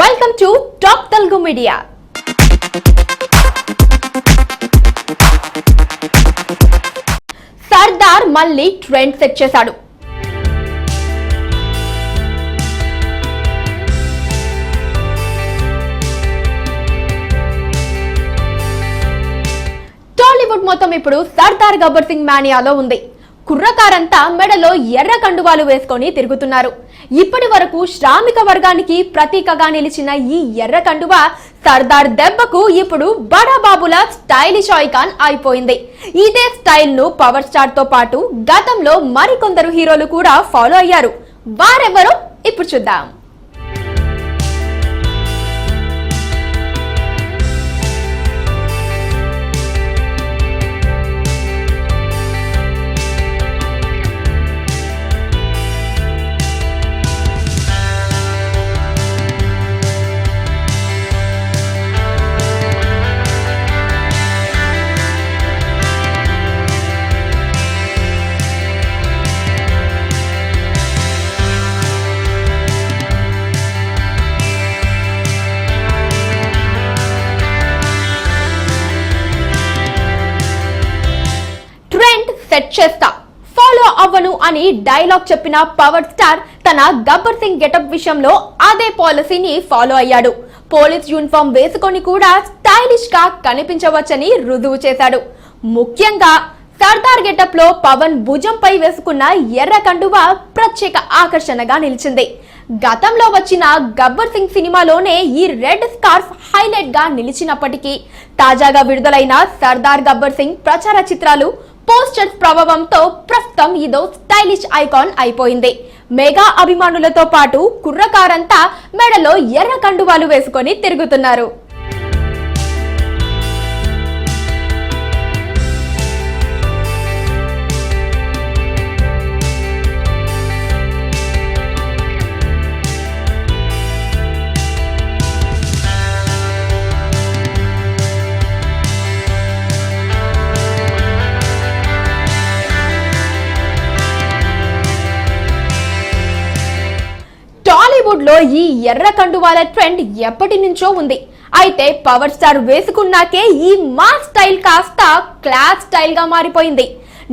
Welcome to top Telugu media. Sardar మళ్ళీ trend set చేశాడు. టాలీవుడ్ మొత్తం ఇప్పుడు సర్దార్ గబ్బర్ సింగ్ మానియాలో ఉంది. కుర్రకారంతా మెడలో ఎర్ర కండువాలు వేసుకొని తిరుగుతున్నారు. ఇప్పటి వరకు శ్రామిక వర్గానికి ప్రతీకగా నిలిచిన ఈ ఎర్ర కండువ సర్దార్ దెబ్బకు ఇప్పుడు బడాబాబుల స్టైలిష్ ఐకాన్ అయిపోయింది. ఇదే స్టైల్ ను పవర్ స్టార్ తో పాటు గతంలో మరికొందరు హీరోలు కూడా ఫాలో అయ్యారు. వారెవరో ఇప్పుడు చూద్దాం. సెట్ చేస్తా, ఫాలో అవ్వను అని డైలాగ్ చెప్పిన పవర్ స్టార్ తన గబ్బర్ సింగ్ గెటప్ విషయంలో అదే పాలసీని ఫాలో అయ్యాడు. పోలీస్ యూనిఫామ్ వేసుకొని కూడా స్టైలిష్ గా కనిపించవచ్చని రుజువు చేశాడు. ముఖ్యంగా సర్దార్ గెటప్ లో పవన్ భుజంపై వేసుకున్న ఎర్ర కండువ ప్రత్యేక ఆకర్షణగా నిలిచింది. గతంలో వచ్చిన గబ్బర్ సింగ్ సినిమాలోనే ఈ రెడ్ స్కార్ఫ్ హైలైట్ గా నిలిచినప్పటికీ తాజాగా విడుదలైన సర్దార్ గబ్బర్ సింగ్ ప్రచార చిత్రాలు పోస్టర్స్ ప్రభావంతో ప్రస్తుతం ఇదో స్టైలిష్ ఐకాన్ అయిపోయింది. మెగా అభిమానులతో పాటు కుర్రకారంతా మెడలో ఎర్ర కండువాలు వేసుకొని తిరుగుతున్నారు. టాలీవుడ్ లో ఈ ఎర్ర కండువాల ట్రెండ్ ఎప్పటి నుంచో ఉంది. అయితే పవర్ స్టార్ వేసుకున్నాకే ఈ మాస్ స్టైల్ కాస్త క్లాస్ స్టైల్ గా మారిపోయింది.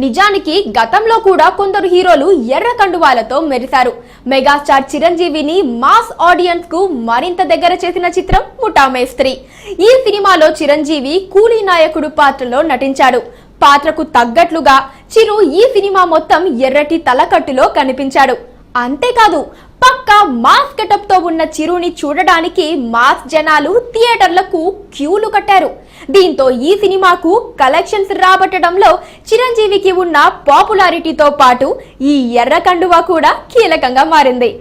నిజానికి గతంలో కూడా కొందరు హీరోలు ఎర్ర కండువాలతో మెరిశారు. మెగాస్టార్ చిరంజీవిని మాస్ ఆడియన్స్ కు మరింత దగ్గర చేసిన చిత్రం ముఠా మేస్త్రి. ఈ సినిమాలో చిరంజీవి కూలీ నాయకుడు పాత్రలో నటించాడు. పాత్రకు తగ్గట్లుగా చిరు ఈ సినిమా మొత్తం ఎర్రటి తలకట్టులో కనిపించాడు. అంతేకాదు పక్కా మాస్ గెటప్ తో ఉన్న చిరుని చూడడానికి మాస్ జనాలు థియేటర్లకు క్యూలు కట్టారు. దీంతో ఈ సినిమాకు కలెక్షన్స్ రాబట్టడంలో చిరంజీవికి ఉన్న పాపులారిటీతో పాటు ఈ ఎర్ర కండువా కూడా కీలకంగా మారింది.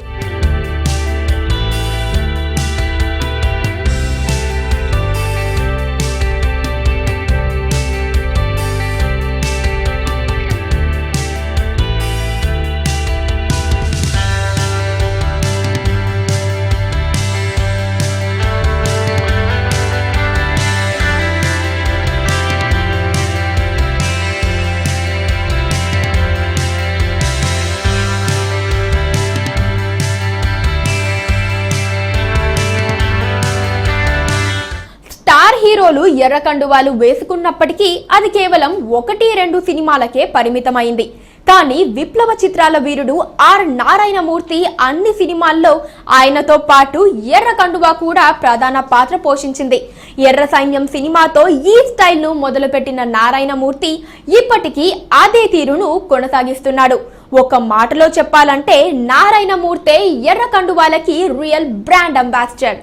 హీరోలు ఎర్ర కండువాలు వేసుకున్నప్పటికీ అది కేవలం 1-2 సినిమాలకే పరిమితమైంది. కానీ విప్లవ చిత్రాల వీరుడు ఆర్ నారాయణమూర్తి అన్ని సినిమాల్లో ఆయనతో పాటు ఎర్ర కండువా కూడా ప్రధాన పాత్ర పోషించింది. ఎర్ర సైన్యం సినిమాతో ఈ స్టైల్ ను మొదలుపెట్టిన నారాయణమూర్తి ఇప్పటికీ అదే తీరును కొనసాగిస్తున్నాడు. ఒక మాటలో చెప్పాలంటే నారాయణమూర్తే ఎర్ర కండువాలకి రియల్ బ్రాండ్ అంబాసిడర్.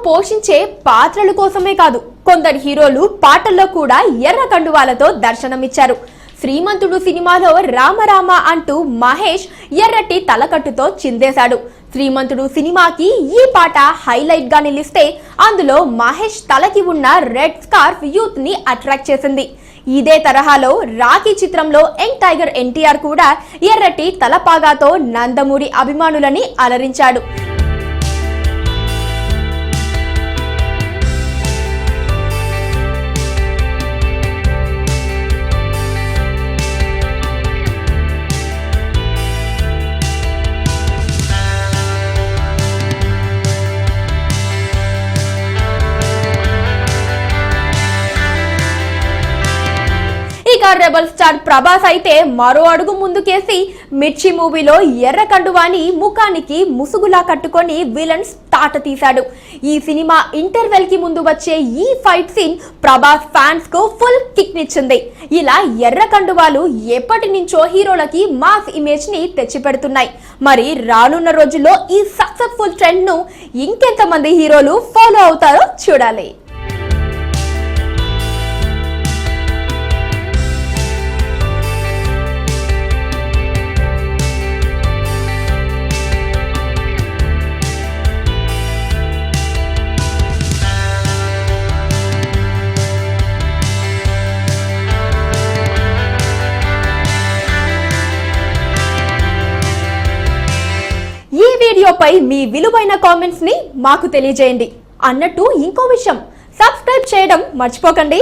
పోషించే పాత్రల కోసమే కాదు కొందరు హీరోలు పాటల్లో కూడా ఎర్ర కండువాలతో దర్శనమిచ్చారు. శ్రీమంతుడు సినిమాలో రామరామ అంటూ మహేష్ ఎర్రటి తలకట్టుతో చిందేశాడు. శ్రీమంతుడు సినిమాకి ఈ పాట హైలైట్ గా నిలిస్తే అందులో మహేష్ తలకి ఉన్న రెడ్ స్కార్ఫ్ యూత్ ని అట్రాక్ట్ చేసింది. ఇదే తరహాలో రాఖీ చిత్రంలో యంగ్ టైగర్ ఎన్టీఆర్ కూడా ఎర్రటి తలపాగాతో నందమూరి అభిమానులని అలరించాడు. ఇక రెబల్ స్టార్ ప్రభాస్ అయితే మరో అడుగు ముందుకేసి మిర్చి మూవీలో ఎర్ర కండువాని ముఖానికి ముసుగులా కట్టుకొని విలన్స్ తాట తీశాడు. ఈ సినిమా ఇంటర్వెల్ కి ముందు వచ్చే ఈ ఫైట్ సీన్ ప్రభాస్ ఫ్యాన్స్ కు ఫుల్ కిక్ నిచ్చింది. ఇలా ఎర్ర కండువాలు ఎప్పటి నుంచో హీరోలకి మాస్ ఇమేజ్ ని తెచ్చిపెడుతున్నాయి. మరి రానున్న రోజుల్లో ఈ సక్సెస్ఫుల్ ట్రెండ్ ను ఇంకెంతమంది హీరోలు ఫాలో అవుతారో చూడాలి. ఈ వీడియోపై మీ విలువైన కామెంట్స్ ని మాకు తెలియజేయండి. అన్నట్టు ఇంకో విషయం, సబ్స్క్రైబ్ చేయడం మర్చిపోకండి.